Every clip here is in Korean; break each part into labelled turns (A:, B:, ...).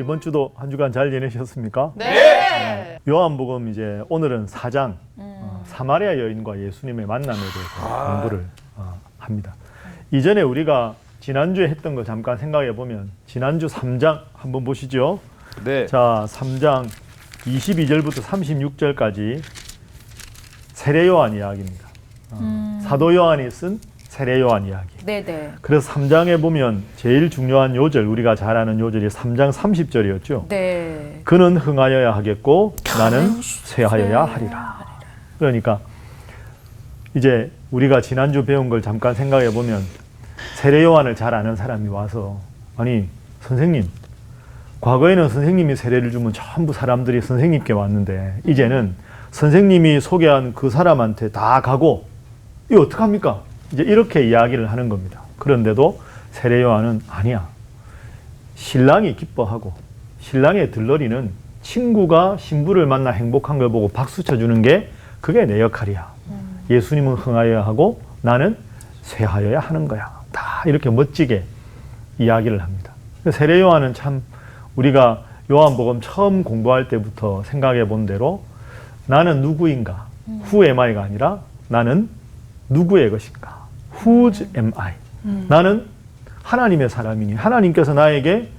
A: 이번 주도 한 주간 잘 지내셨습니까?
B: 네.
A: 요한복음 이제 오늘은 4장 사마리아 여인과 예수님의 만남에 대해서 공부를 합니다. 이전에 우리가 지난주에 했던 거 잠깐 생각해 보면 지난주 3장 한번 보시죠.
B: 네.
A: 자, 3장 22절부터 36절까지 세례 요한 이야기입니다. 사도 요한이 쓴 세례 요한 이야기.
C: 네네.
A: 그래서 3장에 보면 제일 중요한 요절, 우리가 잘 아는 요절이 3장 30절이었죠.
C: 네.
A: 그는 흥하여야 하겠고 나는 쇠하여야 하리라. 그러니까 이제 우리가 지난주 배운 걸 잠깐 생각해 보면 세례 요한을 잘 아는 사람이 와서 아니 선생님, 과거에는 선생님이 세례를 주면 전부 사람들이 선생님께 왔는데 이제는 선생님이 소개한 그 사람한테 다 가고 이거 어떡합니까? 이제 이렇게 이야기를 하는 겁니다. 그런데도 세례 요한은 아니야. 신랑이 기뻐하고 신랑의 들러리는 친구가 신부를 만나 행복한 걸 보고 박수 쳐주는 게 그게 내 역할이야. 예수님은 흥하여야 하고 나는 쇠하여야 하는 거야. 다 이렇게 멋지게 이야기를 합니다. 세례 요한은 참 우리가 요한복음 처음 공부할 때부터 생각해 본 대로 나는 누구인가? Who am I가 아니라 나는 누구의 것인가? Whose am I? 나는 하나님의 사람이니 하나님께서 나에게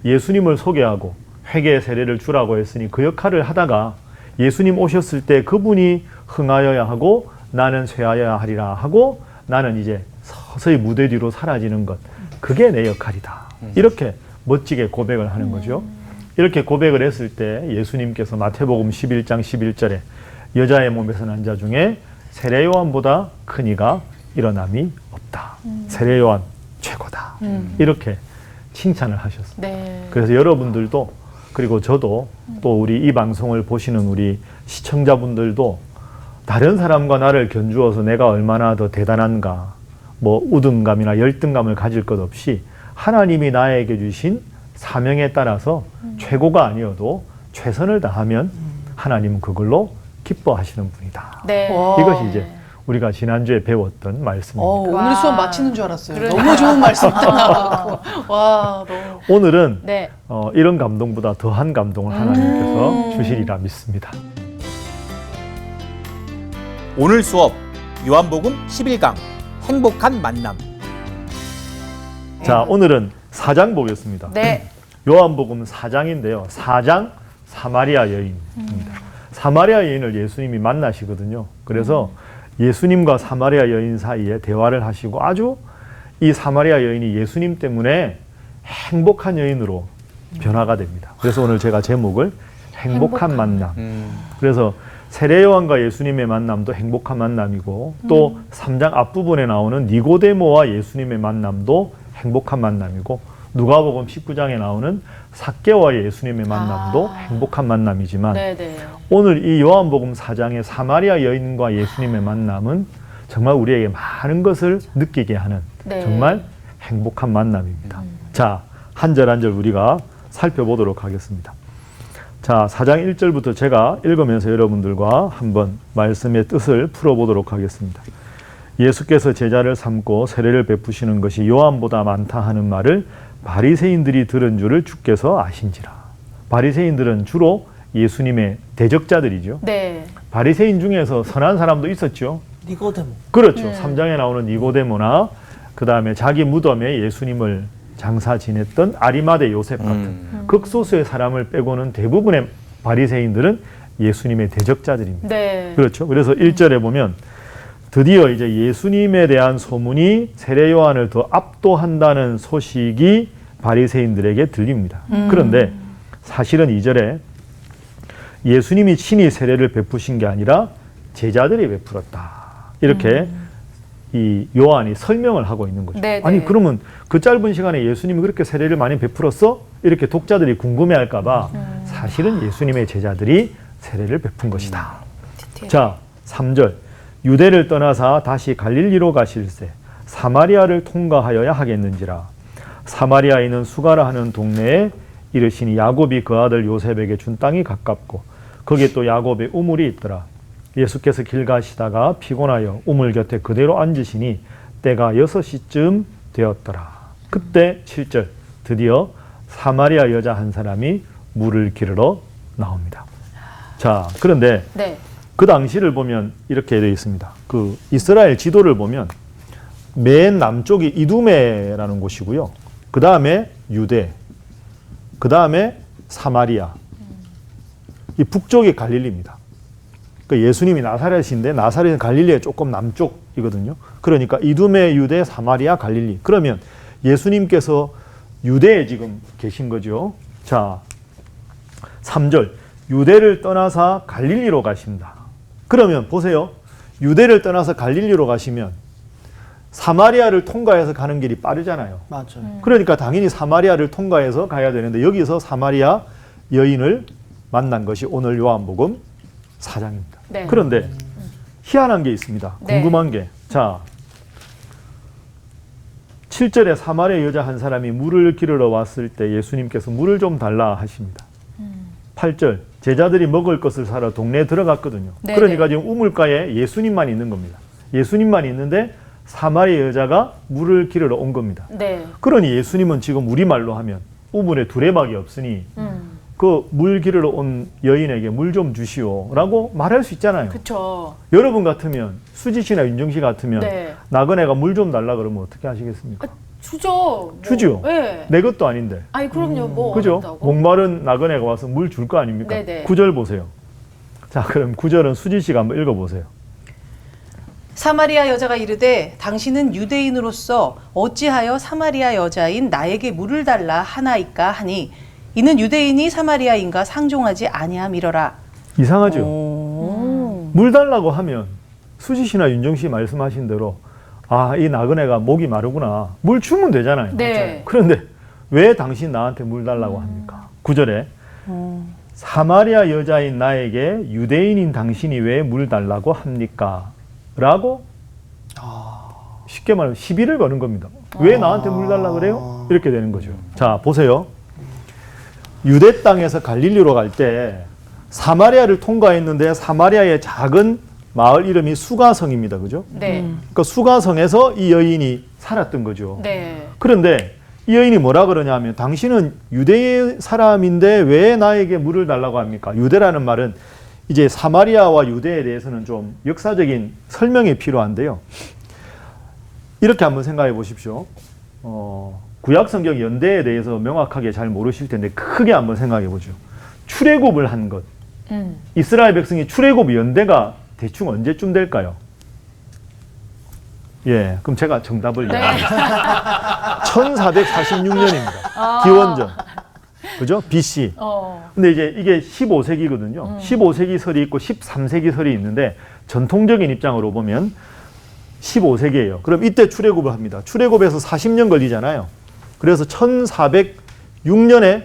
A: 예수님을 소개하고 회개 세례를 주라고 했으니 그 역할을 하다가 예수님 오셨을 때 그분이 흥하여야 하고 나는 쇠하여야 하리라 하고 나는 이제 서서히 무대 뒤로 사라지는 것, 그게 내 역할이다. 이렇게 멋지게 고백을 하는 거죠. 이렇게 고백을 했을 때 예수님께서 마태복음 11장 11절에 여자의 몸에서 난 자 중에 세례 요한보다 큰 이가 일어남이 없다. 세례 요한 최고다. 이렇게 칭찬을 하셨습니다.
C: 네.
A: 그래서 여러분들도 그리고 저도 또 우리 이 방송을 보시는 우리 시청자분들도 다른 사람과 나를 견주어서 내가 얼마나 더 대단한가, 뭐 우등감이나 열등감을 가질 것 없이 하나님이 나에게 주신 사명에 따라서 최고가 아니어도 최선을 다하면 하나님은 그걸로 기뻐하시는 분이다.
C: 네.
A: 이것이 이제 우리가 지난주에 배웠던 말씀입니다.
B: 오늘 수업 마치는 줄 알았어요.
C: 그래.
B: 너무 좋은 말씀이다. 와, 너무.
A: 오늘은
C: 네.
A: 이런 감동보다 더한 감동을 하나님께서 주시리라 믿습니다.
D: 오늘 수업 요한복음 11강 행복한 만남.
A: 자, 오늘은 4장 보겠습니다.
C: 네.
A: 요한복음 4장인데요. 4장 사마리아 여인입니다. 사마리아 여인을 예수님이 만나시거든요. 그래서 예수님과 사마리아 여인 사이에 대화를 하시고 아주 이 사마리아 여인이 예수님 때문에 행복한 여인으로 변화가 됩니다. 그래서 오늘 제가 제목을 행복한 만남. 그래서 세례 요한과 예수님의 만남도 행복한 만남이고 또 3장 앞부분에 나오는 니고데모와 예수님의 만남도 행복한 만남이고 누가복음 19장에 나오는 삭개와 예수님의 만남도 행복한 만남이지만
C: 네네.
A: 오늘 이 요한복음 4장의 사마리아 여인과 예수님의 만남은 정말 우리에게 많은 것을 느끼게 하는
C: 네.
A: 정말 행복한 만남입니다. 자, 한 절 한 절 우리가 살펴보도록 하겠습니다. 자, 4장 1절부터 제가 읽으면서 여러분들과 한번 말씀의 뜻을 풀어보도록 하겠습니다. 예수께서 제자를 삼고 세례를 베푸시는 것이 요한보다 많다 하는 말을 바리새인들이 들은 줄을 주께서 아신지라. 바리새인들은 주로 예수님의 대적자들이죠.
C: 네.
A: 바리새인 중에서 선한 사람도 있었죠.
B: 니고데모.
A: 그렇죠. 3장에 나오는 니고데모나 그 다음에 자기 무덤에 예수님을 장사 지냈던 아리마대 요셉 같은 극소수의 사람을 빼고는 대부분의 바리새인들은 예수님의 대적자들입니다.
C: 네.
A: 그렇죠. 그래서 1절에 보면 드디어 이제 예수님에 대한 소문이 세례 요한을 더 압도한다는 소식이 바리새인들에게 들립니다. 그런데 사실은 2절에 예수님이 친히 세례를 베푸신 게 아니라 제자들이 베풀었다. 이렇게 이 요한이 설명을 하고 있는 거죠.
C: 네네.
A: 아니 그러면 그 짧은 시간에 예수님이 그렇게 세례를 많이 베풀었어? 이렇게 독자들이 궁금해할까 봐 사실은 예수님의 제자들이 세례를 베푼 것이다. 자, 3절. 유대를 떠나사 다시 갈릴리로 가실새 사마리아를 통과하여야 하겠는지라. 사마리아인은 수가라 하는 동네에 이르시니 야곱이 그 아들 요셉에게 준 땅이 가깝고 거기에 또 야곱의 우물이 있더라. 예수께서 길 가시다가 피곤하여 우물 곁에 그대로 앉으시니 때가 6시쯤 되었더라. 그때 7절 드디어 사마리아 여자 한 사람이 물을 기르러 나옵니다. 자, 그런데
C: 네.
A: 그 당시를 보면 이렇게 되어 있습니다. 그 이스라엘 지도를 보면 맨 남쪽이 이두메라는 곳이고요. 그 다음에 유대, 그 다음에 사마리아, 이 북쪽이 갈릴리입니다. 그 예수님이 나사렛인데 나사렛은 갈릴리의 조금 남쪽이거든요. 그러니까 이두메, 유대, 사마리아, 갈릴리. 그러면 예수님께서 유대에 지금 계신 거죠. 자, 3절. 유대를 떠나서 갈릴리로 가십니다. 그러면 보세요. 유대를 떠나서 갈릴리로 가시면 사마리아를 통과해서 가는 길이 빠르잖아요.
B: 맞아요.
A: 그러니까 당연히 사마리아를 통과해서 가야 되는데 여기서 사마리아 여인을 만난 것이 오늘 요한복음 4장입니다.
C: 네.
A: 그런데 희한한 게 있습니다.
C: 네.
A: 궁금한 게. 자, 7절에 사마리아 여자 한 사람이 물을 기르러 왔을 때 예수님께서 물을 좀 달라 하십니다. 8절 제자들이 먹을 것을 사러 동네에 들어갔거든요.
C: 네네.
A: 그러니까 지금 우물가에 예수님만 있는 겁니다. 예수님만 있는데 사마리아 여자가 물을 기르러 온 겁니다.
C: 네.
A: 그러니 예수님은 지금 우리말로 하면 우물에 두레박이 없으니 그 물 기르러 온 여인에게 물 좀 주시오라고 말할 수 있잖아요.
C: 그쵸.
A: 여러분 같으면 수지 씨나 윤정 씨 같으면
C: 네.
A: 나그네가 물 좀 달라 그러면 어떻게 하시겠습니까?
C: 주죠. 뭐.
A: 주죠.
C: 네.
A: 내 것도 아닌데.
C: 아니 그럼요. 뭐
A: 그죠?
C: 어렵다고.
A: 목마른 나그네가 와서 물 줄 거 아닙니까?
C: 네네.
A: 9절 보세요. 자, 그럼 9절은 수지 씨가 한번 읽어보세요.
B: 사마리아 여자가 이르되 당신은 유대인으로서 어찌하여 사마리아 여자인 나에게 물을 달라 하나이까 하니 이는 유대인이 사마리아인과 상종하지 아니함이러라.
A: 이상하죠?
B: 오.
A: 물 달라고 하면 수지 씨나 윤정 씨 말씀하신 대로 아, 이 나그네가 목이 마르구나. 물 주면 되잖아요.
C: 네.
A: 그런데 왜 당신 나한테 물 달라고 합니까? 9절에 사마리아 여자인 나에게 유대인인 당신이 왜 물 달라고 합니까? 라고 쉽게 말하면 시비를 거는 겁니다. 왜 나한테 물 달라 그래요? 이렇게 되는 거죠. 자, 보세요. 유대 땅에서 갈릴리로 갈 때 사마리아를 통과했는데 사마리아의 작은 마을 이름이 수가성입니다. 그죠?
C: 네.
A: 그러니까 수가성에서 이 여인이 살았던 거죠.
C: 네.
A: 그런데 이 여인이 뭐라 그러냐면 당신은 유대 사람인데 왜 나에게 물을 달라고 합니까? 유대라는 말은 이제 사마리아와 유대에 대해서는 좀 역사적인 설명이 필요한데요. 이렇게 한번 생각해 보십시오. 구약 성경 연대에 대해서 명확하게 잘 모르실 텐데 크게 한번 생각해 보죠. 출애굽을 한 것. 이스라엘 백성이 출애굽 연대가 대충 언제쯤 될까요? 예, 그럼 제가 정답을
C: 네.
A: 1446년입니다. 기원전. 그죠? BC. 근데 이제 이게 15세기거든요. 15세기 설이 있고 13세기 설이 있는데 전통적인 입장으로 보면 15세기예요. 그럼 이때 출애굽을 합니다. 출애굽에서 40년 걸리잖아요. 그래서 1406년에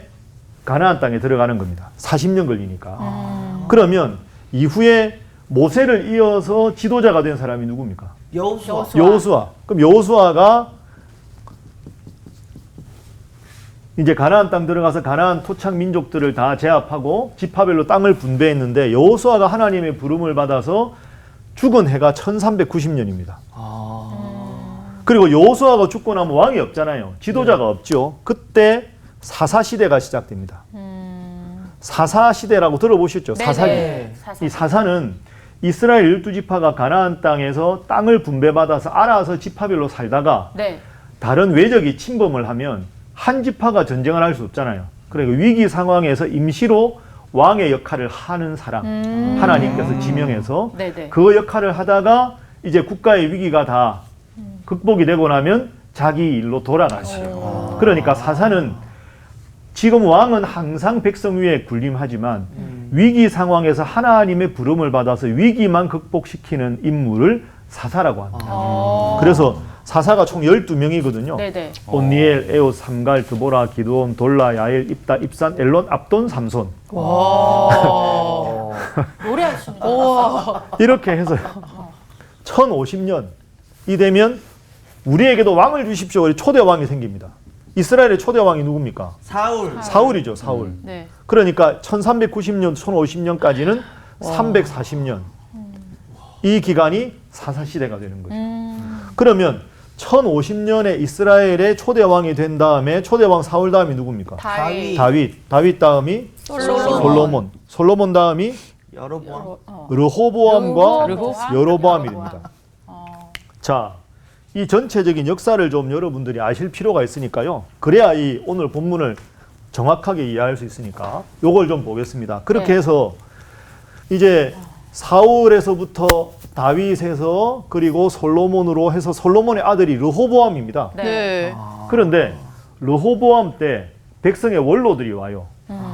A: 가나안 땅에 들어가는 겁니다. 40년 걸리니까. 그러면 이후에 모세를 이어서 지도자가 된 사람이 누굽니까?
E: 여호수아.
A: 여호수아. 그럼 여호수아가 이제 가나안 땅 들어가서 가나안 토착 민족들을 다 제압하고 지파별로 땅을 분배했는데 여호수아가 하나님의 부름을 받아서 죽은 해가 1390년입니다. 그리고 여호수아가 죽고 나면 왕이 없잖아요. 지도자가 없죠. 그때 사사시대가 시작됩니다. 사사시대라고 들어보셨죠?
C: 네네.
A: 사사기.
C: 사사.
A: 이 사사는 이스라엘 12지파가 가나안 땅에서 땅을 분배받아서 알아서 지파별로 살다가
C: 네.
A: 다른 외적이 침범을 하면 한 지파가 전쟁을 할 수 없잖아요. 그러니까 위기 상황에서 임시로 왕의 역할을 하는 사람, 하나님께서 지명해서
C: 네네.
A: 그 역할을 하다가 이제 국가의 위기가 다 극복이 되고 나면 자기 일로 돌아가시죠. 그러니까 사사는 지금 왕은 항상 백성 위에 군림하지만 위기 상황에서 하나님의 부름을 받아서 위기만 극복시키는 인물을 사사라고 합니다. 그래서 사사가 총 12명이거든요.
C: 네네.
A: 온니엘, 에옷, 삼갈, 드보라, 기드온, 돌라, 야엘, 입다, 입산, 엘론, 압돈, 삼손.
C: 노래하십니다.
A: 이렇게 해서 1050년 이 되면 우리에게도 왕을 주십시오. 우리 초대 왕이 생깁니다. 이스라엘의 초대 왕이 누굽니까?
E: 사울.
A: 사울이죠, 사울.
C: 네.
A: 그러니까 1390년, 1050년까지는 340년. 이 기간이 사사시대가 되는 거죠. 그러면 1050년에 이스라엘의 초대 왕이 된 다음에 초대 왕 사울 다음이 누굽니까?
C: 다윗.
A: 다윗 다음이
C: 솔로몬.
A: 솔로몬 다음이
E: 여러분.
A: 르호보암과
C: 르호보암.
A: 여로보암이 됩니다. 자, 이 전체적인 역사를 좀 여러분들이 아실 필요가 있으니까요. 그래야 이 오늘 본문을 정확하게 이해할 수 있으니까 요걸 좀 보겠습니다. 그렇게
C: 네.
A: 해서 이제 사울에서부터 다윗에서 그리고 솔로몬으로 해서 솔로몬의 아들이 르호보암입니다.
C: 네.
A: 그런데 르호보암 때 백성의 원로들이 와요.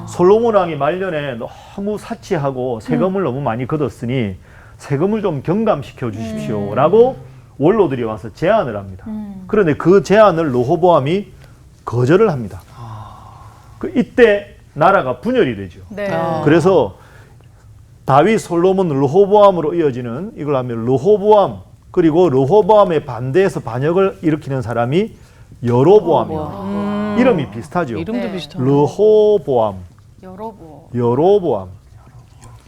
A: 솔로몬 왕이 말년에 너무 사치하고 세금을 너무 많이 걷었으니 세금을 좀 경감시켜 주십시오라고 원로들이 와서 제안을 합니다. 그런데 그 제안을 르호보암이 거절을 합니다. 이때 나라가 분열이 되죠.
C: 네.
A: 그래서 다윗, 솔로몬, 르호보암으로 이어지는 이걸 하면 르호보암 그리고 르호보암의 반대에서 반역을 일으키는 사람이 여로보암입니다. 이름이 비슷하죠.
B: 이름도
C: 네.
B: 비슷하네.
A: 르호보암, 여로보암.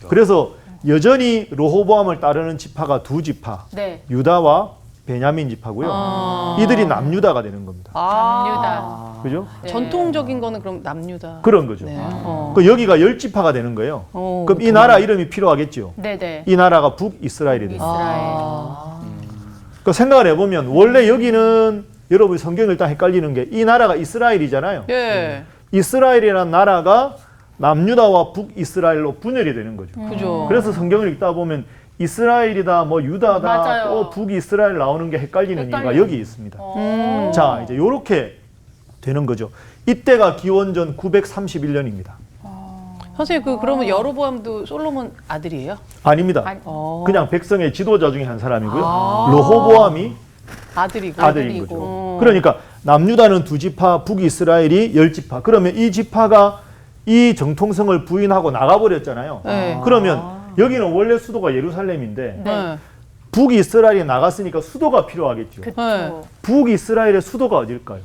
A: 그래서 여전히 르호보암을 따르는 지파가 두 지파,
C: 네.
A: 유다와 베냐민 지파고요. 이들이 남유다가 되는 겁니다.
C: 남유다.
A: 그죠?
C: 네.
B: 전통적인 거는 그럼 남유다.
A: 그런 거죠.
B: 네.
A: 그 여기가 10지파가 되는 거예요. 그럼 이 나라 이름이 필요하겠죠.
C: 네네.
A: 이 나라가 북이스라엘이 됩니다.
C: 이스라엘.
A: 그 생각을 해보면 원래 여기는 여러분 성경을 일단 헷갈리는 게 이 나라가 이스라엘이잖아요.
B: 예.
A: 이스라엘이라는 나라가 남유다와 북이스라엘로 분열이 되는 거죠.
B: 그죠.
A: 그래서 성경을 읽다 보면 이스라엘이다, 뭐 유다다,
C: 맞아요.
A: 또 북이스라엘 나오는 게 헷갈리는 이유가
C: 헷갈려요.
A: 여기 있습니다. 자, 이제 요렇게 되는 거죠. 이때가 기원전 931년입니다.
B: 선생님 그러면 여로보암도 솔로몬 아들이에요?
A: 아닙니다.
C: 아니,
A: 그냥 백성의 지도자 중에 한 사람이고요. 르호보암이
B: 아들이고.
A: 아들인 거죠. 그러니까 남유다는 두 지파, 북이스라엘이 10지파. 그러면 이 지파가 이 정통성을 부인하고 나가버렸잖아요.
B: 네.
A: 그러면 여기는 원래 수도가 예루살렘인데
B: 네.
A: 북이스라엘이 나갔으니까 수도가 필요하겠죠.
B: 네.
A: 북이스라엘의 수도가 어딜까요?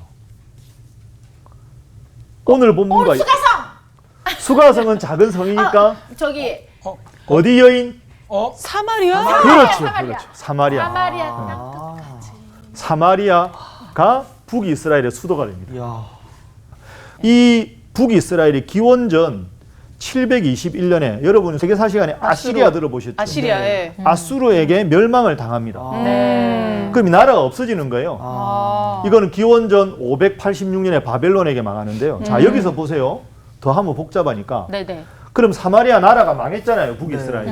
A: 오늘 본문과 수가성은 작은 성이니까
C: 저기
A: 어디 여인?
B: 사마리아?
A: 그렇죠.
C: 사마리아.
A: 그렇죠. 사마리아.
C: 사마리아 땅 똑같이.
A: 사마리아가 북이스라엘의 수도가 됩니다.
E: 야.
A: 이 북이스라엘이 기원전 721년에 여러분 세계사 시간에 아시리아 들어보셨죠?
B: 아시리아에.
A: 아수르에게 멸망을 당합니다.
C: 네.
A: 그럼 이 나라가 없어지는 거예요. 이거는 기원전 586년에 바벨론에게 망하는데요. 자, 여기서 보세요. 더 하면 복잡하니까.
C: 네네.
A: 그럼 사마리아 나라가 망했잖아요. 북이스라엘이.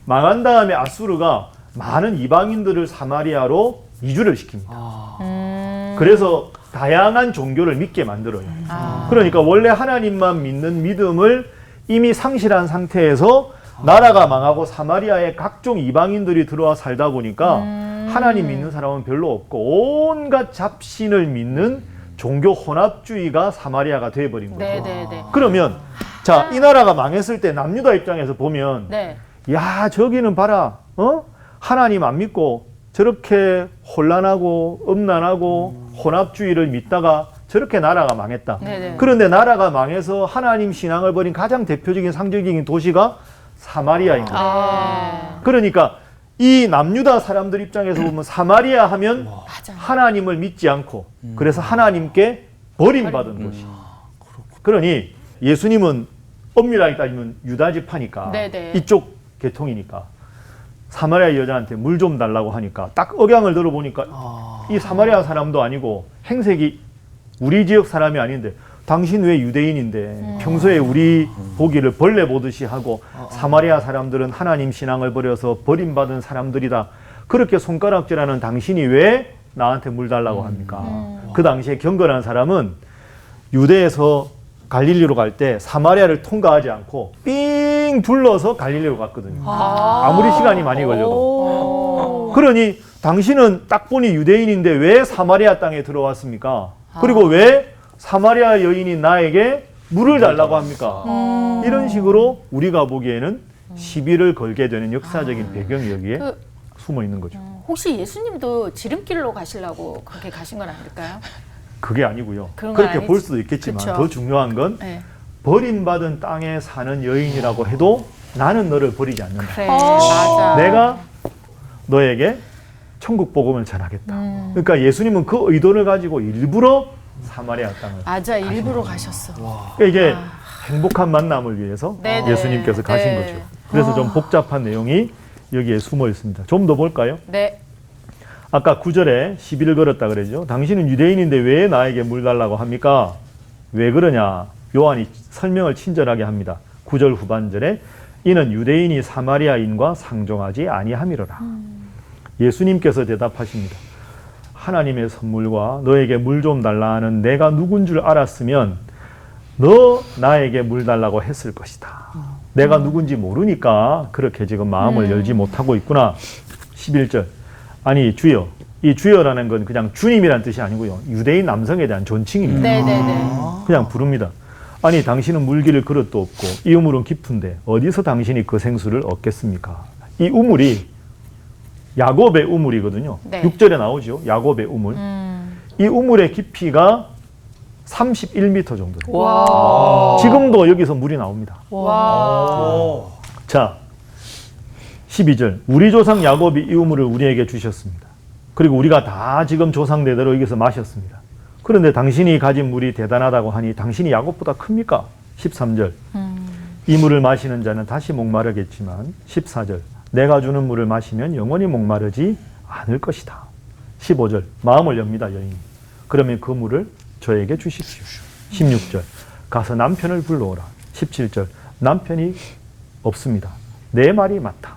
A: 망한 다음에 아수르가 많은 이방인들을 사마리아로 이주를 시킵니다. 그래서 다양한 종교를 믿게 만들어요. 그러니까 원래 하나님만 믿는 믿음을 이미 상실한 상태에서 나라가 망하고 사마리아에 각종 이방인들이 들어와 살다 보니까 하나님 믿는 사람은 별로 없고 온갖 잡신을 믿는 종교 혼합주의가 사마리아가 되어버린 거죠.
C: 네네네.
A: 그러면 자, 이 나라가 망했을 때 남유다 입장에서 보면
C: 네.
A: 야, 저기는 봐라. 하나님 안 믿고 저렇게 혼란하고 음란하고 혼합주의를 믿다가 저렇게 나라가 망했다.
C: 네네.
A: 그런데 나라가 망해서 하나님 신앙을 버린 가장 대표적인 상징적인 도시가 사마리아입니다. 그러니까 이 남유다 사람들 입장에서 보면 사마리아 하면 하나님을 믿지 않고 그래서 하나님께 버림받은 도시. 그러니 예수님은 엄밀하게 따지면 유다 지파니까
C: 네네.
A: 이쪽 계통이니까 사마리아 여자한테 물 좀 달라고 하니까 딱 억양을 들어보니까 이 사마리아 사람도 아니고 행색이 우리 지역 사람이 아닌데 당신 왜 유대인인데 평소에 우리 보기를 벌레 보듯이 하고 사마리아 사람들은 하나님 신앙을 버려서 버림받은 사람들이다. 그렇게 손가락질하는 당신이 왜 나한테 물 달라고 합니까? 그 당시에 경건한 사람은 유대에서 갈릴리로 갈 때 사마리아를 통과하지 않고 삥 둘러서 갈릴리로 갔거든요. 아무리 시간이 많이 걸려도. 그러니 당신은 딱 보니 유대인인데 왜 사마리아 땅에 들어왔습니까? 그리고 왜 사마리아 여인이 나에게 물을 달라고 합니까? 이런 식으로 우리가 보기에는 시비를 걸게 되는 역사적인 배경이 여기에 숨어 있는 거죠.
C: 혹시 예수님도 지름길로 가시려고 그렇게 가신 건 아닐까요?
A: 그게 아니고요.
C: 그런 건
A: 그렇게 볼
C: 아니지.
A: 수도 있겠지만
C: 그쵸.
A: 더 중요한 건
C: 네.
A: 버림받은 땅에 사는 여인이라고 해도 나는 너를 버리지 않는다.
C: 그래. 맞아.
A: 내가 너에게 천국 복음을 전하겠다. 그러니까 예수님은 그 의도를 가지고 일부러 사마리아 땅을
C: 맞아, 일부러 가셨어.
A: 그러니까 이게 행복한 만남을 위해서
C: 네네.
A: 예수님께서 가신
C: 네.
A: 거죠. 그래서 좀 복잡한 내용이 여기에 숨어 있습니다. 좀 더 볼까요?
C: 네.
A: 아까 9절에 시비를 걸었다 그러죠. 당신은 유대인인데 왜 나에게 물 달라고 합니까? 왜 그러냐? 요한이 설명을 친절하게 합니다. 9절 후반절에 이는 유대인이 사마리아인과 상종하지 아니함이로라. 예수님께서 대답하십니다. 하나님의 선물과 너에게 물 좀 달라 하는 내가 누군 줄 알았으면 너 나에게 물 달라고 했을 것이다. 내가 누군지 모르니까 그렇게 지금 마음을 열지 못하고 있구나. 11절. 아니 주여. 이 주여라는 건 그냥 주님이란 뜻이 아니고요. 유대인 남성에 대한 존칭입니다.
C: 네네네.
A: 그냥 부릅니다. 아니 당신은 물기를 그릇도 없고 이 우물은 깊은데 어디서 당신이 그 생수를 얻겠습니까? 이 우물이 야곱의 우물이거든요.
C: 네.
A: 6절에 나오죠. 야곱의 우물. 이 우물의 깊이가 31m 정도 돼요.
B: 와.
A: 지금도 여기서 물이 나옵니다.
C: 와.
A: 자, 12절. 우리 조상 야곱이 이 우물을 우리에게 주셨습니다. 그리고 우리가 다 지금 조상대대로 여기서 마셨습니다. 그런데 당신이 가진 물이 대단하다고 하니 당신이 야곱보다 큽니까? 13절. 이 물을 마시는 자는 다시 목마르겠지만 14절. 내가 주는 물을 마시면 영원히 목마르지 않을 것이다. 15절. 마음을 엽니다, 여인이. 그러면 그 물을 저에게 주십시오. 16절. 가서 남편을 불러오라. 17절. 남편이 없습니다. 내 말이 맞다.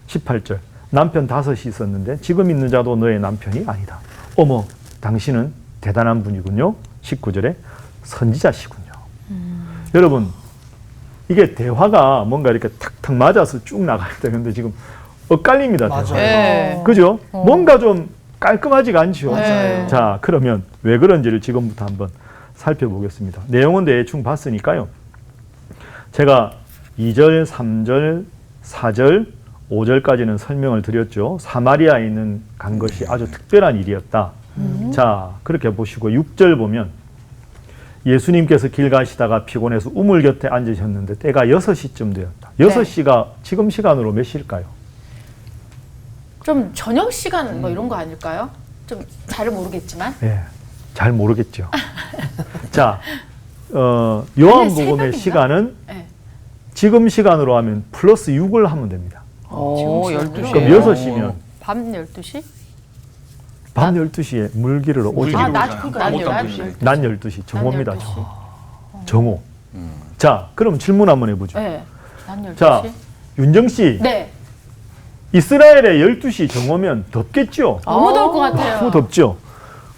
A: 18절. 남편 5이 있었는데 지금 있는 자도 너의 남편이 아니다. 어머, 당신은 대단한 분이군요. 19절에 선지자시군요. 여러분, 이게 대화가 뭔가 이렇게 탁탁 맞아서 쭉 나가야 되는데 지금 엇갈립니다.
D: 맞아요.
A: 대화가.
B: 네.
A: 그죠? 뭔가 좀 깔끔하지가 않죠.
B: 맞아요.
A: 자, 그러면 왜 그런지를 지금부터 한번 살펴보겠습니다. 내용은 대충 봤으니까요. 제가 2절, 3절, 4절, 5절까지는 설명을 드렸죠. 사마리아에 있는 간 것이 아주 특별한 일이었다. 자, 그렇게 보시고 6절 보면 예수님께서 길 가시다가 피곤해서 우물 곁에 앉으셨는데 때가 6시쯤 되었다. 6시가 지금 시간으로 몇 시일까요?
C: 좀 저녁 시간 뭐 이런 거 아닐까요? 좀 잘 모르겠지만.
A: 예, 잘 모르겠죠. 자, 요한복음의
C: 새벽인가?
A: 시간은
C: 네.
A: 지금 시간으로 하면 플러스 6을 하면 됩니다.
B: 오,
C: 지금
B: 12시.
A: 그럼 6시면
C: 밤 12시?
A: 밤 12시에 물기를 오죠.
C: 아,
D: 낮
C: 낮
B: 낮
C: 12시.
A: 낮 12시, 정오입니다.
C: 낮 12시.
A: 정오. 정오. 자, 그럼 질문 한번 해보죠.
C: 네. 낮 12시.
A: 자, 윤정 씨,
C: 네.
A: 이스라엘에 12시 정오면 덥겠죠?
C: 너무 더울 것 같아요.
A: 너무 덥죠?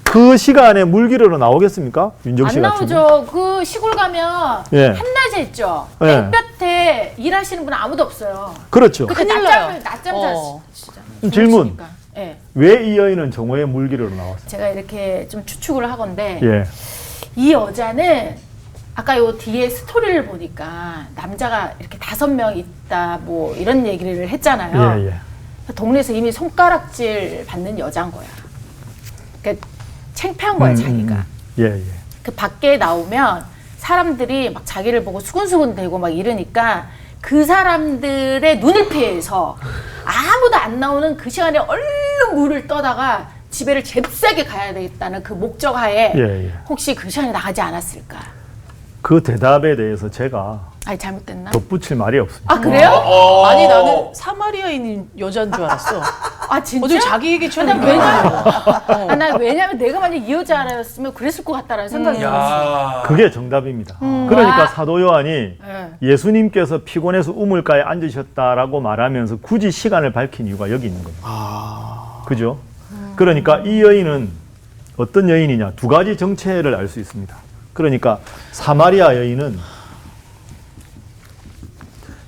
A: 그 시간에 물기르러 나오겠습니까? 윤정 씨
C: 안
A: 같은
C: 나오죠. 그 시골 가면
A: 예.
C: 한낮에 있죠.
A: 예.
C: 햇볕에 일하시는 분은 아무도 없어요.
A: 그렇죠.
C: 그때
B: 큰일
C: 낮잠을
B: 나요.
C: 진짜.
A: 질문.
C: 주무시니까. 예.
A: 왜 이 여인은 정오에 물기르러 나왔어요?
C: 제가 이렇게 좀 추측을 하건데
A: 예.
C: 이 여자는 아까 요 뒤에 스토리를 보니까 남자가 이렇게 5명 있다 뭐 이런 얘기를 했잖아요.
A: 예, 예.
C: 동네에서 이미 손가락질 받는 여자인 거야. 그러니까 창피한 거야 자기가.
A: 예, 예.
C: 그 밖에 나오면 사람들이 막 자기를 보고 수근수근 대고 막 이러니까 그 사람들의 눈을 피해서 아무도 안 나오는 그 시간에 얼른 물을 떠다가 집에를 잽싸게 가야 되겠다는 그 목적하에
A: 예, 예.
C: 혹시 그 시간에 나가지 않았을까?
A: 그 대답에 대해서 제가
C: 아니 잘못됐나?
A: 덧붙일 말이 없습니다.
C: 아 그래요?
B: 아니 나는 사마리아인 여자인 줄 알았어.
C: 아 진짜?
B: 어제 자기 얘기처럼.
C: 왜냐면 내가 만약 이 여자였으면 그랬을 것 같다라는 생각이 들었어.
A: 그게 정답입니다. 그러니까
C: 와.
A: 사도 요한이
C: 네.
A: 예수님께서 피곤해서 우물가에 앉으셨다라고 말하면서 굳이 시간을 밝힌 이유가 여기 있는 겁니다. 그죠? 그러니까 이 여인은 어떤 여인이냐? 2가지 정체를 알 수 있습니다. 그러니까 사마리아 여인은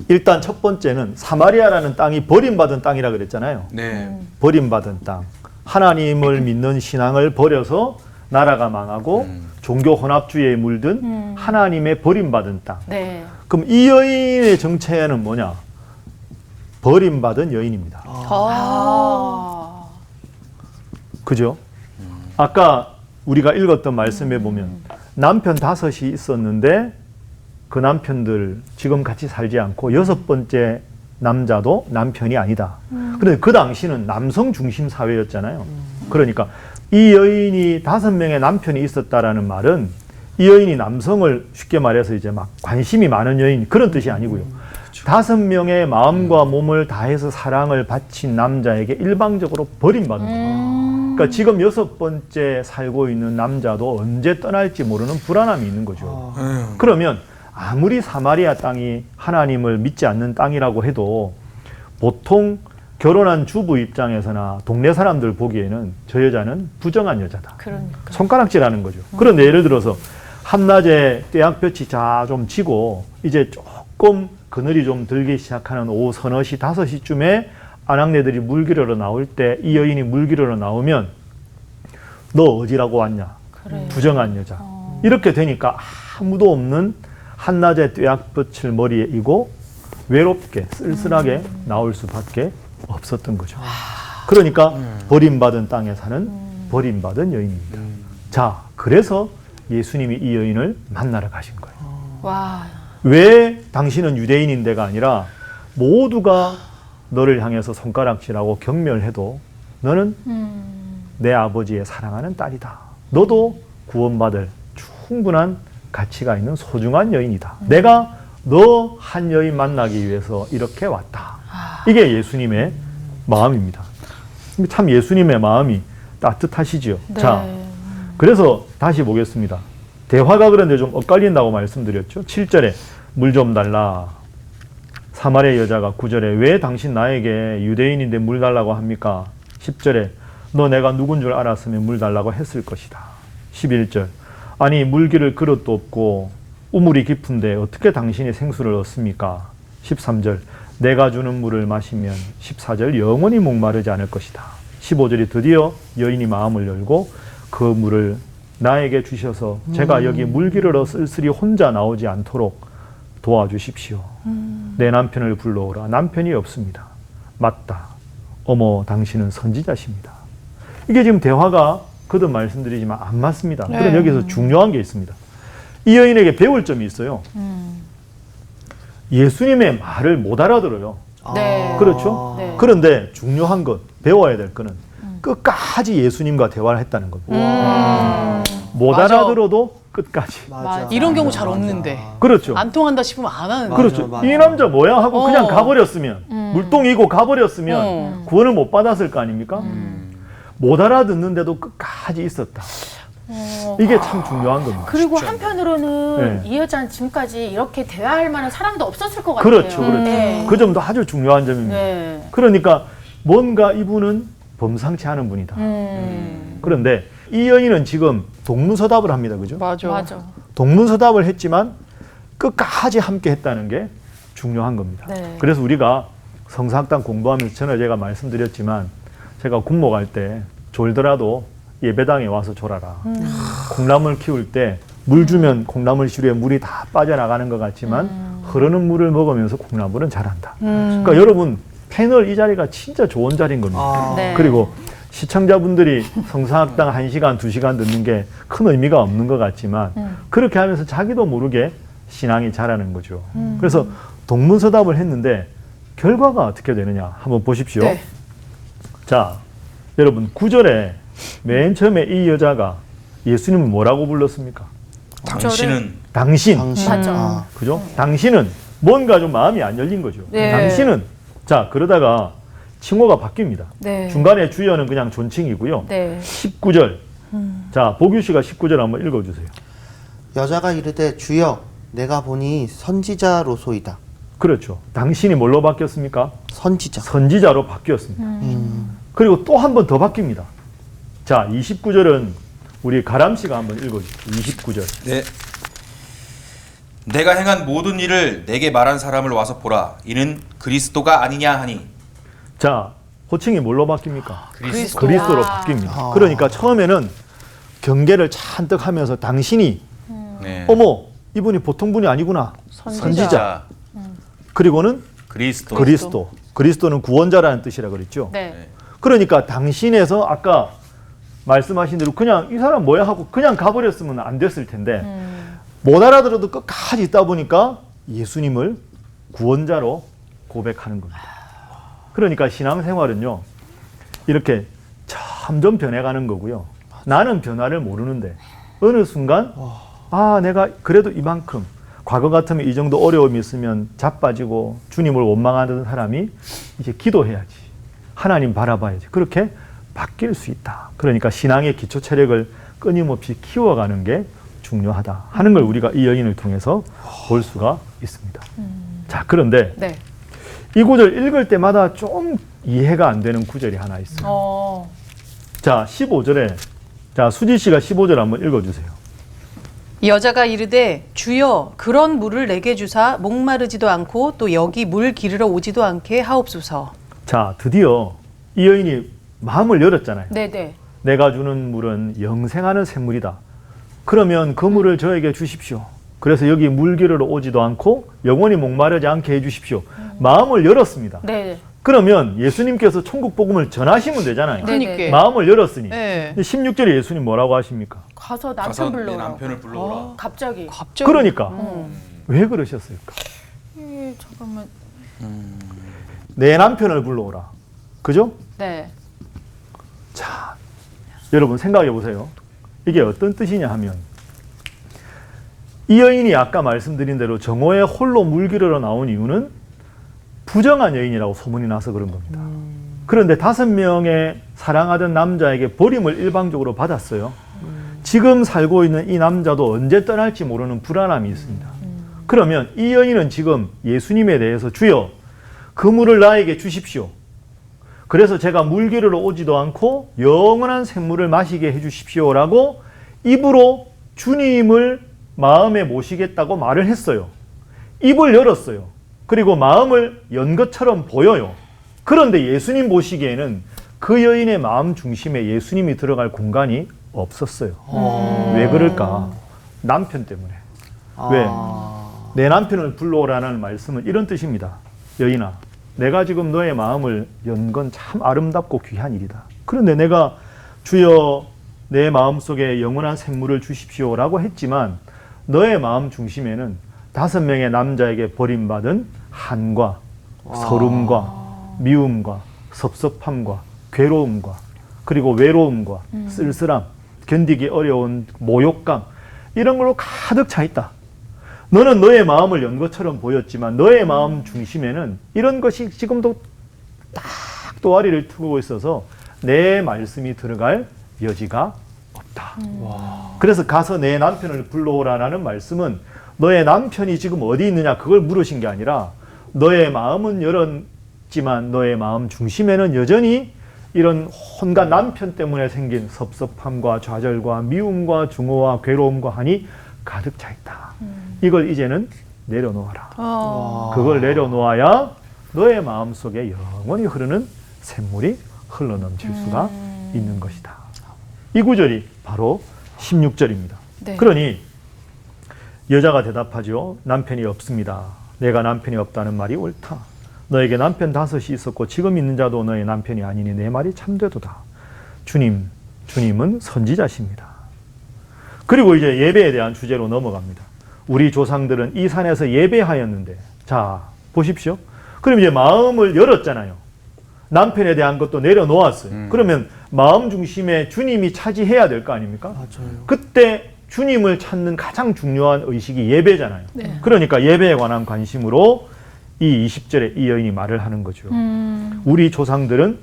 A: 일단 첫 번째는 사마리아라는 땅이 버림받은 땅이라 그랬잖아요.
D: 네.
A: 버림받은 땅. 하나님을 믿는 신앙을 버려서 나라가 망하고 종교 혼합주의에 물든 하나님의 버림받은 땅.
C: 네.
A: 그럼 이 여인의 정체는 뭐냐? 버림받은 여인입니다.
C: 아.
A: 그죠? 아까 우리가 읽었던 말씀에 보면 남편 5이 있었는데 그 남편들 지금 같이 살지 않고 6번째 남자도 남편이 아니다. 그런데 그 당시는 남성 중심 사회였잖아요. 그러니까 이 여인이 5명의 남편이 있었다라는 말은 이 여인이 남성을 쉽게 말해서 이제 막 관심이 많은 여인 그런 뜻이 아니고요. 5명의 마음과 몸을 다해서 사랑을 바친 남자에게 일방적으로 버림받는 거예요. 그러니까 지금 6번째 살고 있는 남자도 언제 떠날지 모르는 불안함이 있는 거죠. 그러면 아무리 사마리아 땅이 하나님을 믿지 않는 땅이라고 해도 보통 결혼한 주부 입장에서나 동네 사람들 보기에는 저 여자는 부정한 여자다.
C: 그러니까.
A: 손가락질하는 거죠. 그런데 예를 들어서 한낮에 떼약볕이 좀 지고 이제 조금 그늘이 좀 들기 시작하는 오후 서너 시, 5시쯤에 아낙네들이 물기르러 나올 때 이 여인이 물기르러 나오면 너 어디라고 왔냐?
C: 그래.
A: 부정한 여자. 이렇게 되니까 아무도 없는 한낮에 떼약볕을 머리에 이고 외롭게 쓸쓸하게 나올 수밖에 없었던 거죠. 그러니까 버림받은 땅에 사는 버림받은 여인입니다. 자, 그래서 예수님이 이 여인을 만나러 가신 거예요.
C: 와.
A: 왜 당신은 유대인인데가 아니라 모두가 너를 향해서 손가락질하고 경멸해도 너는 내 아버지의 사랑하는 딸이다. 너도 구원받을 충분한 가치가 있는 소중한 여인이다. 내가 너 한 여인 만나기 위해서 이렇게 왔다. 이게 예수님의 마음입니다. 참 예수님의 마음이 따뜻하시죠.
C: 네.
A: 자, 그래서 다시 보겠습니다. 대화가 그런데 좀 엇갈린다고 말씀드렸죠. 7절에 물 좀 달라. 사마리아 여자가 9절에 왜 당신 나에게 유대인인데 물 달라고 합니까? 10절에 너 내가 누군 줄 알았으면 물 달라고 했을 것이다. 11절 아니 물기를 그릇도 없고 우물이 깊은데 어떻게 당신이 생수를 얻습니까? 13절 내가 주는 물을 마시면 14절 영원히 목마르지 않을 것이다. 15절이 드디어 여인이 마음을 열고 그 물을 나에게 주셔서 제가 여기 물기르러 쓸쓸히 혼자 나오지 않도록 도와주십시오. 내 남편을 불러오라. 남편이 없습니다. 맞다. 어머 당신은 선지자십니다. 이게 지금 대화가 거듭 말씀드리지만 안 맞습니다.
B: 네.
A: 그럼 여기서 중요한 게 있습니다. 이 여인에게 배울 점이 있어요. 예수님의 말을 못 알아들어요.
C: 네.
A: 그렇죠?
C: 네.
A: 그런데 중요한 것, 배워야 될 거는 끝까지 예수님과 대화를 했다는 겁니다. 못
B: 맞아.
A: 알아들어도 끝까지.
B: 맞아. 이런 경우 잘 없는데.
A: 그렇죠.
B: 안 통한다 싶으면 안 하는데.
A: 그렇죠.
E: 맞아.
A: 이 남자 뭐야 하고 그냥
B: 어.
A: 가버렸으면 물동이고 가버렸으면
B: 어.
A: 구원을 못 받았을 거 아닙니까? 못 알아듣는데도 끝까지 있었다. 이게 참 중요한 겁니다.
C: 그리고 한편으로는
A: 네.
C: 이 여자는 지금까지 이렇게 대화할 만한 사람도 없었을 것 같아요.
A: 그렇죠, 그렇죠.
C: 네.
A: 그 점도 아주 중요한 점입니다.
C: 네.
A: 그러니까 뭔가 이분은 범상치 않은 분이다. 그런데 이 여인은 지금 동문서답을 합니다. 그죠?
B: 맞아.
C: 맞아.
A: 동문서답을 했지만 끝까지 함께 했다는 게 중요한 겁니다.
C: 네.
A: 그래서 우리가 성사학당 공부하면서 전에 제가 말씀드렸지만 제가 군목 할 때 졸더라도 예배당에 와서 졸아라. 콩나물 키울 때 물 주면 콩나물 시루에 물이 다 빠져나가는 것 같지만 흐르는 물을 먹으면서 콩나물은 자란다. 그러니까 여러분 패널 이 자리가 진짜 좋은 자리인 겁니다.
C: 네.
A: 그리고 시청자분들이 성사학당 1시간, 2시간 듣는 게 큰 의미가 없는 것 같지만 그렇게 하면서 자기도 모르게 신앙이 자라는 거죠. 그래서 동문서답을 했는데 결과가 어떻게 되느냐 한번 보십시오.
B: 네.
A: 자, 여러분 9절에 맨 처음에 이 여자가 예수님을 뭐라고 불렀습니까?
D: 당신은
A: 당신.
C: 맞아.
A: 그죠? 당신은 뭔가 좀 마음이 안 열린 거죠.
C: 네.
A: 당신은 자, 그러다가 칭호가 바뀝니다.
C: 네.
A: 중간에 주여는 그냥 존칭이고요.
C: 네.
A: 19절. 자, 보규 씨가 19절 한번 읽어 주세요.
E: 여자가 이르되 주여 내가 보니 선지자로소이다.
A: 그렇죠. 당신이 뭘로 바뀌었습니까?
E: 선지자.
A: 선지자로 바뀌었습니다. 그리고 또 한 번 더 바뀝니다. 자, 29절은 우리 가람 씨가 한번 읽어 주십시오. 29절.
D: 네. 내가 행한 모든 일을 내게 말한 사람을 와서 보라. 이는 그리스도가 아니냐 하니.
A: 자, 호칭이 뭘로 바뀝니까?
B: 그리스도.
A: 그리스도로
C: 아.
A: 바뀝니다. 그러니까 처음에는 경계를 잔뜩 하면서 당신이
D: 네.
A: 어머, 이분이 보통 분이 아니구나. 선지자. 그리고는
D: 그리스도.
A: 그리스도. 그리스도는 구원자라는 뜻이라 그랬죠.
C: 네.
A: 그러니까 당신에서 아까 말씀하신 대로 그냥 이 사람 뭐야 하고 그냥 가버렸으면 안 됐을 텐데 못 알아들어도 끝까지 있다 보니까 예수님을 구원자로 고백하는 겁니다. 그러니까 신앙생활은요, 이렇게 점점 변해가는 거고요. 나는 변화를 모르는데 어느 순간 내가 그래도 이만큼, 과거 같으면 이 정도 어려움이 있으면 자빠지고 주님을 원망하는 사람이 이제 기도해야지, 하나님 바라봐야지, 그렇게 바뀔 수 있다. 그러니까 신앙의 기초 체력을 끊임없이 키워가는 게 중요하다 하는 걸 우리가 이 여인을 통해서 볼 수가 있습니다. 자, 그런데
B: 네.
A: 이 구절 읽을 때마다 좀 이해가 안 되는 구절이 하나 있어요. 자, 15절에, 자, 수지 씨가 15절 한번 읽어주세요.
B: 여자가 이르되 주여 그런 물을 내게 주사 목마르지도 않고 또 여기 물 기르러 오지도 않게 하옵소서.
A: 자, 드디어 이 여인이 마음을 열었잖아요.
C: 네네.
A: 내가 주는 물은 영생하는 샘물이다. 그러면 그 물을 저에게 주십시오. 그래서 여기 물 기르러 오지도 않고 영원히 목마르지 않게 해주십시오. 마음을 열었습니다.
C: 네.
A: 그러면 예수님께서 천국 복음을 전하시면 되잖아요.
C: 네.
B: 그러니까.
A: 마음을 열었으니.
B: 네.
A: 16절에 예수님 뭐라고 하십니까?
C: 가서
D: 가서
C: 남편
D: 내
C: 불러라.
D: 남편을 불러오라.
C: 갑자기.
B: 갑자기.
A: 그러니까 왜 그러셨을까?
C: 잠깐만.
A: 내 남편을 불러오라. 그죠?
C: 네.
A: 자, 여러분 생각해 보세요. 이게 어떤 뜻이냐 하면, 이 여인이 아까 말씀드린 대로 정오에 홀로 물 기르러 나온 이유는 부정한 여인이라고 소문이 나서 그런 겁니다. 그런데 5명의 사랑하던 남자에게 버림을 일방적으로 받았어요. 지금 살고 있는 이 남자도 언제 떠날지 모르는 불안함이 있습니다. 그러면 이 여인은 지금 예수님에 대해서 주여 그 물을 나에게 주십시오. 그래서 제가 물 기르러 오지도 않고 영원한 샘물을 마시게 해주십시오라고 입으로 주님을 마음에 모시겠다고 말을 했어요. 입을 열었어요. 그리고 마음을 연 것처럼 보여요. 그런데 예수님 보시기에는 그 여인의 마음 중심에 예수님이 들어갈 공간이 없었어요. 왜 그럴까? 남편 때문에. 왜? 내 남편을 불러오라는 말씀은 이런 뜻입니다. 여인아, 내가 지금 너의 마음을 연 건 참 아름답고 귀한 일이다. 그런데 내가 주여 내 마음속에 영원한 샘물을 주십시오라고 했지만 너의 마음 중심에는 5명의 남자에게 버림받은 한과 서름과 미움과 섭섭함과 괴로움과 그리고 외로움과 쓸쓸함, 견디기 어려운 모욕감, 이런 걸로 가득 차 있다. 너는 너의 마음을 연 것처럼 보였지만 너의 마음 중심에는 이런 것이 지금도 딱 또아리를 트고 있어서 내 말씀이 들어갈 여지가 없다. 그래서 가서 내 남편을 불러오라는 말씀은 너의 남편이 지금 어디 있느냐 그걸 물으신 게 아니라 너의 마음은 열었지만 너의 마음 중심에는 여전히 이런 혼과 남편 때문에 생긴 섭섭함과 좌절과 미움과 증오와 괴로움과 한이 가득 차 있다. 이걸 이제는 내려놓아라. 그걸 내려놓아야 너의 마음속에 영원히 흐르는 샘물이 흘러넘칠 수가 있는 것이다. 이 구절이 바로 16절입니다.
B: 네.
A: 그러니 여자가 대답하죠. 남편이 없습니다. 내가 남편이 없다는 말이 옳다. 너에게 남편 5이 있었고 지금 있는 자도 너의 남편이 아니니 내 말이 참되도다. 주님은 선지자십니다. 그리고 이제 예배에 대한 주제로 넘어갑니다. 우리 조상들은 이 산에서 예배하였는데, 자 보십시오. 그럼 이제 마음을 열었잖아요. 남편에 대한 것도 내려놓았어요. 그러면 마음 중심에 주님이 차지해야 될 거 아닙니까?
E: 맞아요.
A: 그때 주님을 찾는 가장 중요한 의식이 예배잖아요. 그러니까 예배에 관한 관심으로 이 20절에 이 여인이 말을 하는 거죠. 우리 조상들은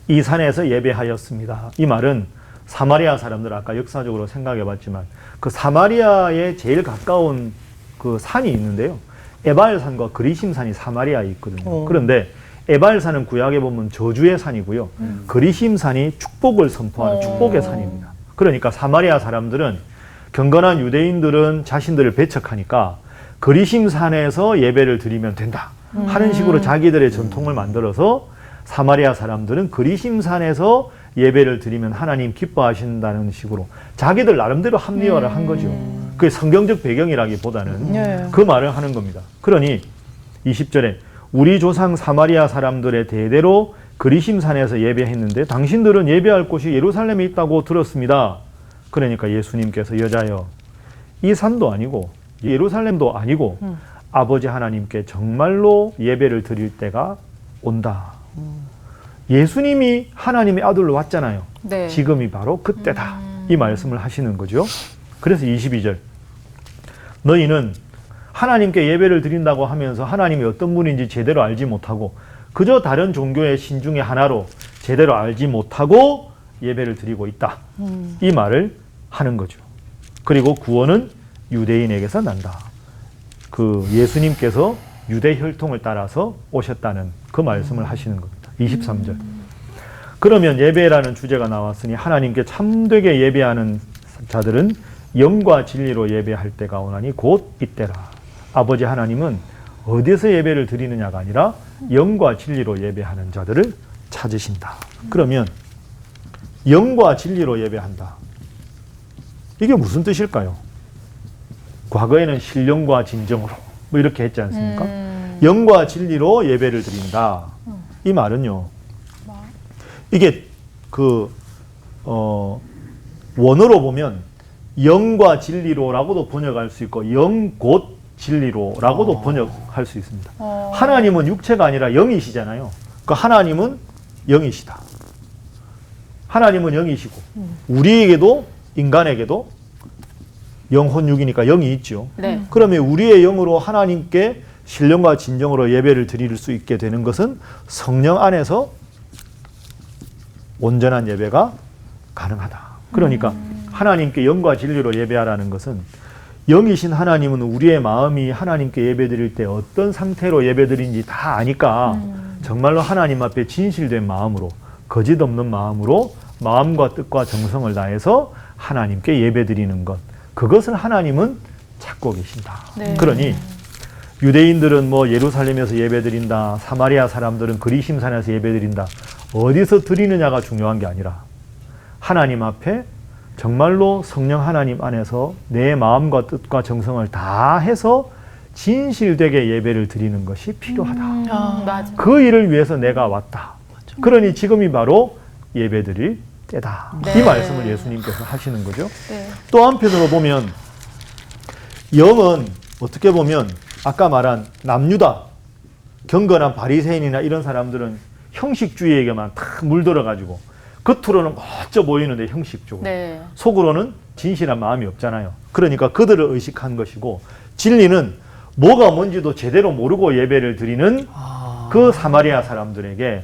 A: 이 산에서 예배하였습니다. 이 말은 사마리아 사람들, 아까 역사적으로 생각해 봤지만 그 사마리아에 제일 가까운 그 산이 있는데요. 에발산과 그리심산이 사마리아에 있거든요. 그런데 에발산은 구약에 보면 저주의 산이고요. 그리심산이 축복을 선포하는 축복의 산입니다. 그러니까 사마리아 사람들은, 경건한 유대인들은 자신들을 배척하니까 그리심산에서 예배를 드리면 된다 하는 식으로 자기들의 전통을 만들어서 사마리아 사람들은 그리심산에서 예배를 드리면 하나님 기뻐하신다는 식으로 자기들 나름대로 합리화를 한 거죠. 그게 성경적 배경이라기보다는 그 말을 하는 겁니다. 그러니 20절에 우리 조상 사마리아 사람들의 대대로 그리심산에서 예배했는데 당신들은 예배할 곳이 예루살렘에 있다고 들었습니다. 그러니까 예수님께서 여자여, 이 산도 아니고 예루살렘도 아니고 아버지 하나님께 정말로 예배를 드릴 때가 온다. 예수님이 하나님의 아들로 왔잖아요.
B: 네.
A: 지금이 바로 그때다. 이 말씀을 하시는 거죠. 그래서 22절. 너희는 하나님께 예배를 드린다고 하면서 하나님이 어떤 분인지 제대로 알지 못하고 그저 다른 종교의 신 중에 하나로 제대로 알지 못하고 예배를 드리고 있다. 이 말을 하는 거죠. 그리고 구원은 유대인에게서 난다. 그 예수님께서 유대 혈통을 따라서 오셨다는 그 말씀을 하시는 겁니다. 23절. 그러면 예배라는 주제가 나왔으니 하나님께 참되게 예배하는 자들은 영과 진리로 예배할 때가 오나니 곧 이때라. 아버지 하나님은 어디서 예배를 드리느냐가 아니라 영과 진리로 예배하는 자들을 찾으신다. 그러면 영과 진리로 예배한다. 이게 무슨 뜻일까요? 과거에는 신령과 진정으로 뭐 이렇게 했지 않습니까? 영과 진리로 예배를 드린다. 이 말은요. 이게 원어로 보면 영과 진리로라고도 번역할 수 있고 영 곧 진리로라고도 번역할 수 있습니다. 하나님은 육체가 아니라 영이시잖아요. 그 하나님은 영이시다. 하나님은 영이시고 우리에게도 인간에게도 영혼육이니까 영이 있죠.
C: 네.
A: 그러면 우리의 영으로 하나님께 신령과 진정으로 예배를 드릴 수 있게 되는 것은 성령 안에서 온전한 예배가 가능하다. 그러니까 하나님께 영과 진리로 예배하라는 것은 영이신 하나님은 우리의 마음이 하나님께 예배드릴 때 어떤 상태로 예배드린지 다 아니까 정말로 하나님 앞에 진실된 마음으로 거짓 없는 마음으로 마음과 뜻과 정성을 다해서 하나님께 예배드리는 것, 그것을 하나님은 찾고 계신다.
B: 네.
A: 그러니 유대인들은 뭐 예루살렘에서 예배드린다, 사마리아 사람들은 그리심산에서 예배드린다, 어디서 드리느냐가 중요한 게 아니라 하나님 앞에 정말로 성령 하나님 안에서 내 마음과 뜻과 정성을 다해서 진실되게 예배를 드리는 것이 필요하다.
C: 맞아.
A: 그 일을 위해서 내가 왔다. 그러니 지금이 바로 예배드릴 때다.
B: 네.
A: 이 말씀을 예수님께서 하시는 거죠.
B: 네.
A: 또 한편으로 보면 영은 어떻게 보면 아까 말한 남유다, 경건한 바리새인이나 이런 사람들은 형식주의에게만 탁 물들어가지고 겉으로는 멋져 보이는데 형식적으로
C: 네.
A: 속으로는 진실한 마음이 없잖아요. 그러니까 그들을 의식한 것이고 진리는 뭐가 뭔지도 제대로 모르고 예배를 드리는 그 사마리아 사람들에게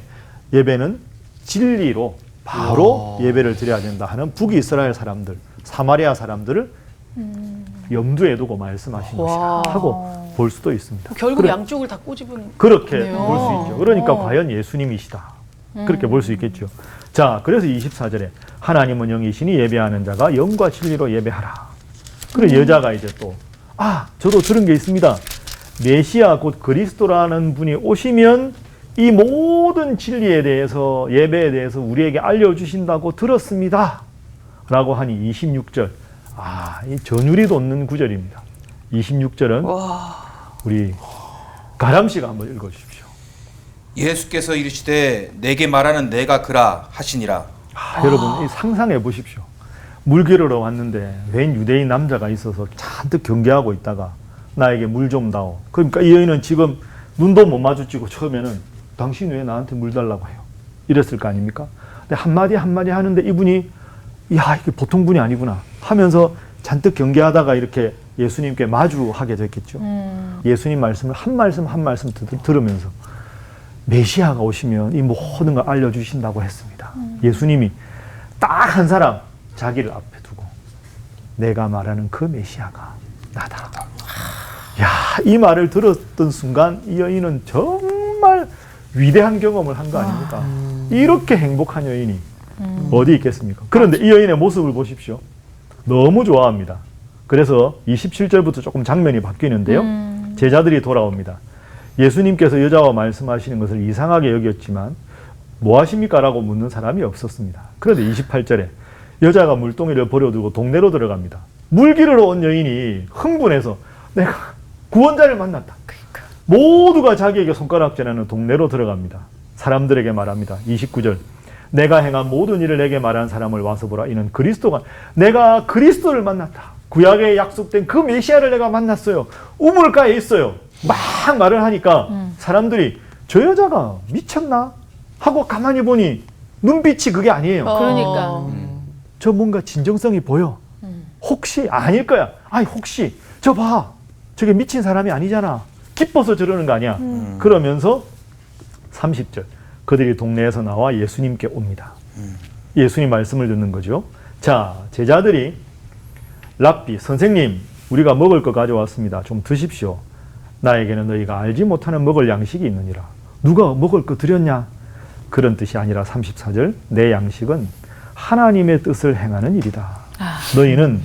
A: 예배는 진리로 바로 예배를 드려야 된다 하는 북이스라엘 사람들, 사마리아 사람들을 염두에 두고 말씀하신
B: 와.
A: 것이다 하고 볼 수도 있습니다.
B: 결국
A: 그래-
B: 양쪽을 다 꼬집은.
A: 그렇게
B: 네요.
A: 볼 수 있죠. 그러니까
B: 어.
A: 과연 예수님이시다. 그렇게 볼 수 있겠죠. 자, 그래서 24절에 하나님은 영이시니 예배하는 자가 영과 진리로 예배하라. 그리고 여자가 이제 또 저도 들은 게 있습니다. 메시아 곧 그리스도라는 분이 오시면 이 모든 진리에 대해서 예배에 대해서 우리에게 알려주신다고 들었습니다. 라고 하니 26절. 이 전율이 돋는 구절입니다. 26절은 우리 가람 씨가 한번 읽어주십시오.
D: 예수께서 이르시되 내게 말하는 내가 그라 하시니라.
A: 여러분 이 상상해 보십시오. 물 기르러 왔는데 웬 유대인 남자가 있어서 잔뜩 경계하고 있다가 나에게 물 좀 다오. 그러니까 이 여인은 지금 눈도 못 마주치고 처음에는 당신 왜 나한테 물 달라고 해요? 이랬을 거 아닙니까? 근데 한마디 하는데 이분이 이게 보통 분이 아니구나 하면서 잔뜩 경계하다가 이렇게 예수님께 마주하게 됐겠죠. 예수님 말씀을 한 말씀 한 말씀 들으면서 메시아가 오시면 이 모든 걸 알려주신다고 했습니다. 예수님이 딱 한 사람 자기를 앞에 두고 내가 말하는 그 메시아가 나다. 이 말을 들었던 순간 이 여인은 정말 위대한 경험을 한 거 아닙니까? 이렇게 행복한 여인이 어디 있겠습니까? 그런데 이 여인의 모습을 보십시오. 너무 좋아합니다. 그래서 27절부터 조금 장면이 바뀌는데요. 제자들이 돌아옵니다. 예수님께서 여자와 말씀하시는 것을 이상하게 여겼지만 뭐 하십니까? 라고 묻는 사람이 없었습니다. 그런데 28절에 여자가 물동이를 버려두고 동네로 들어갑니다. 물 기르러 온 여인이 흥분해서 내가 구원자를 만났다. 모두가 자기에게 손가락질하는 동네로 들어갑니다. 사람들에게 말합니다. 29절. 내가 행한 모든 일을 내게 말한 사람을 와서 보라. 이는 내가 그리스도를 만났다. 구약에 약속된 그 메시아를 내가 만났어요. 우물가에 있어요. 막 말을 하니까 사람들이 저 여자가 미쳤나? 하고 가만히 보니 눈빛이 그게 아니에요.
C: 그러니까.
A: 저 뭔가 진정성이 보여. 혹시 아닐 거야. 아니 혹시 저 봐. 저게 미친 사람이 아니잖아. 기뻐서 저러는 거 아니야. 그러면서 30절 그들이 동네에서 나와 예수님께 옵니다. 예수님 말씀을 듣는 거죠. 자, 제자들이 랍비, 선생님, 우리가 먹을 거 가져왔습니다. 좀 드십시오. 나에게는 너희가 알지 못하는 먹을 양식이 있느니라. 누가 먹을 거 드렸냐? 그런 뜻이 아니라 34절 내 양식은 하나님의 뜻을 행하는 일이다. 너희는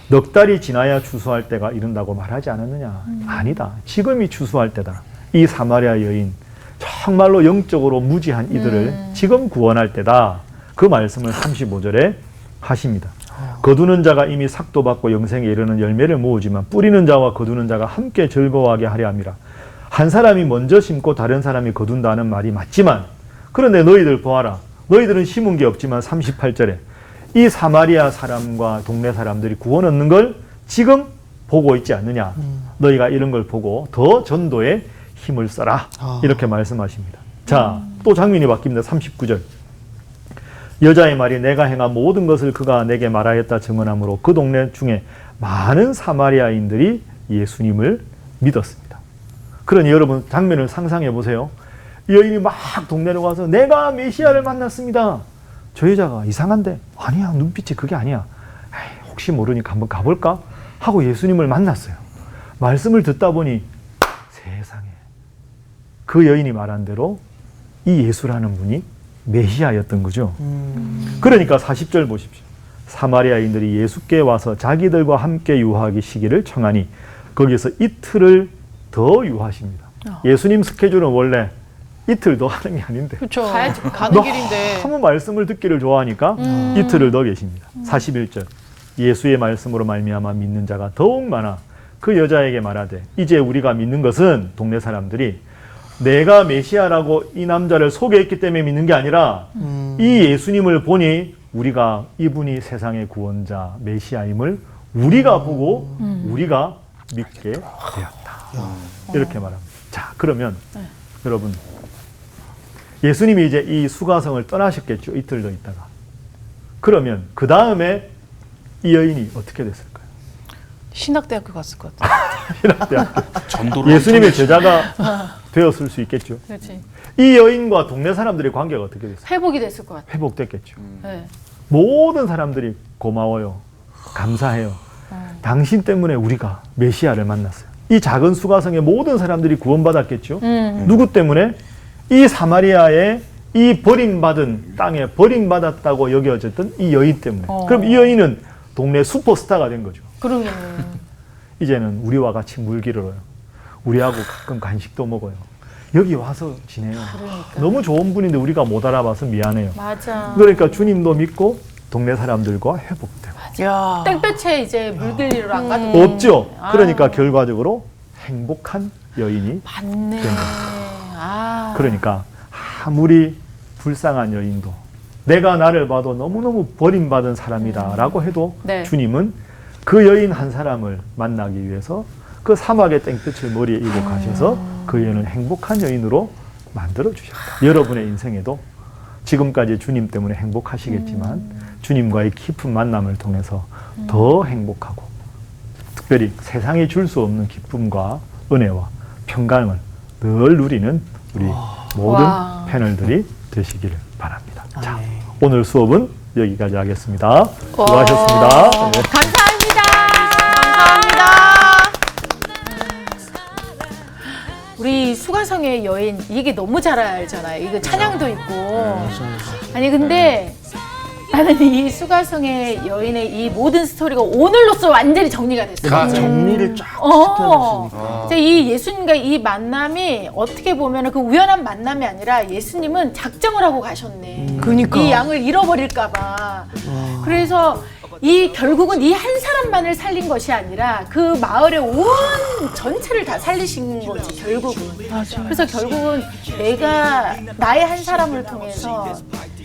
A: 넉 달이 지나야 추수할 때가 이른다고 말하지 않았느냐? 아니다. 지금이 추수할 때다. 이 사마리아 여인 정말로 영적으로 무지한 이들을 지금 구원할 때다. 그 말씀을 35절에 하십니다. 거두는 자가 이미 삭도 받고 영생에 이르는 열매를 모으지만 뿌리는 자와 거두는 자가 함께 즐거워하게 하려 함이라. 한 사람이 먼저 심고 다른 사람이 거둔다는 말이 맞지만 그런데 너희들 보아라. 너희들은 심은 게 없지만 38절에 이 사마리아 사람과 동네 사람들이 구원 얻는 걸 지금 보고 있지 않느냐. 너희가 이런 걸 보고 더 전도에 힘을 써라. 이렇게 말씀하십니다. 자, 또 장면이 바뀝니다. 39절. 여자의 말이 내가 행한 모든 것을 그가 내게 말하였다 증언하므로 그 동네 중에 많은 사마리아인들이 예수님을 믿었습니다. 그러니 여러분 장면을 상상해 보세요. 여인이 막 동네로 가서 내가 메시아를 만났습니다. 저 여자가 이상한데 아니야 눈빛이 그게 아니야. 에이, 혹시 모르니까 한번 가볼까? 하고 예수님을 만났어요. 말씀을 듣다 보니 세상에 그 여인이 말한 대로 이 예수라는 분이 메시아였던 거죠. 그러니까 40절 보십시오. 사마리아인들이 예수께 와서 자기들과 함께 유하기 시기를 청하니 거기서 이틀을 더 유하십니다. 예수님 스케줄은 원래 이틀 더 하는 게 아닌데
B: 그렇죠.
C: 가야지.
B: 가는 길인데.
A: 너무 말씀을 듣기를 좋아하니까 이틀을 더 계십니다. 41절 예수의 말씀으로 말미암아 믿는 자가 더욱 많아 그 여자에게 말하되 이제 우리가 믿는 것은 동네 사람들이 내가 메시아라고 이 남자를 소개했기 때문에 믿는 게 아니라 이 예수님을 보니 우리가 이분이 세상의 구원자 메시아임을 우리가 보고 우리가 믿게 되었다. 이렇게 말합니다. 자, 그러면 여러분 예수님이 이제 이 수가성을 떠나셨겠죠. 이틀 더 있다가. 그러면 그 다음에 이 여인이 어떻게 됐을까요?
B: 신학대학교 갔을 것 같아.
D: 전도를
A: 예수님의 제자가 되었을 수 있겠죠.
C: 그렇지.
A: 이 여인과 동네 사람들의 관계가 어떻게 됐어요?
C: 회복이 됐을 것 같아.
A: 회복됐겠죠.
C: 네.
A: 모든 사람들이 고마워요. 감사해요. 당신 때문에 우리가 메시아를 만났어요. 이 작은 수가성의 모든 사람들이 구원받았겠죠. 누구 때문에? 이 사마리아의 이 버림받은 땅에 버림받았다고 여겨졌던 이 여인 때문에. 그럼 이 여인은 동네 슈퍼스타가 된 거죠.
C: 그러면
A: 이제는 우리와 같이 물기를 해요. 우리하고 가끔 간식도 먹어요. 여기 와서 지내요.
C: 그러니까.
A: 너무 좋은 분인데 우리가 못 알아봐서 미안해요.
C: 맞아.
A: 그러니까 주님도 믿고 동네 사람들과 회복되고.
B: 야.
C: 땡볕에 이제 물들 일을 안 가도
A: 없죠.
C: 아.
A: 그러니까 결과적으로 행복한 여인이
C: 맞네.
A: 된 거죠.
C: 아.
A: 그러니까 아무리 불쌍한 여인도 내가 나를 봐도 너무너무 버림받은 사람이다라고 해도
C: 네.
A: 주님은 그 여인 한 사람을 만나기 위해서 그 사막의 땡볕을 머리에 이고 가셔서 그 여인을 행복한 여인으로 만들어 주셨다. 여러분의 인생에도 지금까지 주님 때문에 행복하시겠지만 주님과의 깊은 만남을 통해서 더 행복하고 특별히 세상이 줄 수 없는 기쁨과 은혜와 평강을 늘 누리는 우리 모든
C: 와.
A: 패널들이 되시기를 바랍니다. 자,
E: 아멘.
A: 오늘 수업은 여기까지 하겠습니다. 수고하셨습니다. 네.
C: 감사합니다. 우리 수가성의 여인 이게 너무 잘 알잖아요. 이거 찬양도 있고. 아니 근데 나는 이 수가성의 여인의 이 모든 스토리가 오늘로써 완전히 정리가 됐어요.
E: 정리를 쫙
C: 어.
E: 시켜줬으니까.
C: 이제 이 예수님과 이 만남이 어떻게 보면 그 우연한 만남이 아니라 예수님은 작정을 하고 가셨네.
B: 그러니까.
C: 이 양을 잃어버릴까봐. 그래서 이 결국은 이 한 사람만을 살린 것이 아니라 그 마을의 온 전체를 다 살리신 거지 결국은. 그래서 결국은 내가 나의 한 사람을 통해서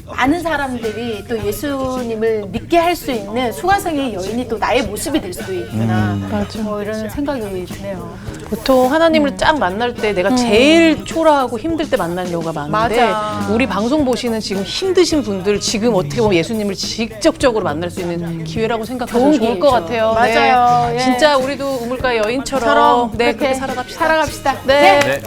C: 많은 사람들이 또 예수님을 믿게 할 수 있는 수가성의 여인이 또 나의 모습이 될 수도 있구나. 뭐 이런 생각이 드네요.
B: 보통 하나님을 쫙 만날 때 내가 제일 초라하고 힘들 때 만나는 경우가 많은데
C: 맞아.
B: 우리 방송 보시는 지금 힘드신 분들 지금 어떻게 보면 예수님을 직접적으로 만날 수 있는 기회라고 생각하면
C: 좋은
B: 좋을 것
C: 기회죠.
B: 같아요.
C: 맞아요.
B: 네.
C: 예.
B: 진짜 우리도 우물가 여인처럼
C: 처럼
B: 네,
C: 그렇게
B: 그렇게 살아갑시다.
C: 살아갑시다.
B: 네.
D: 네.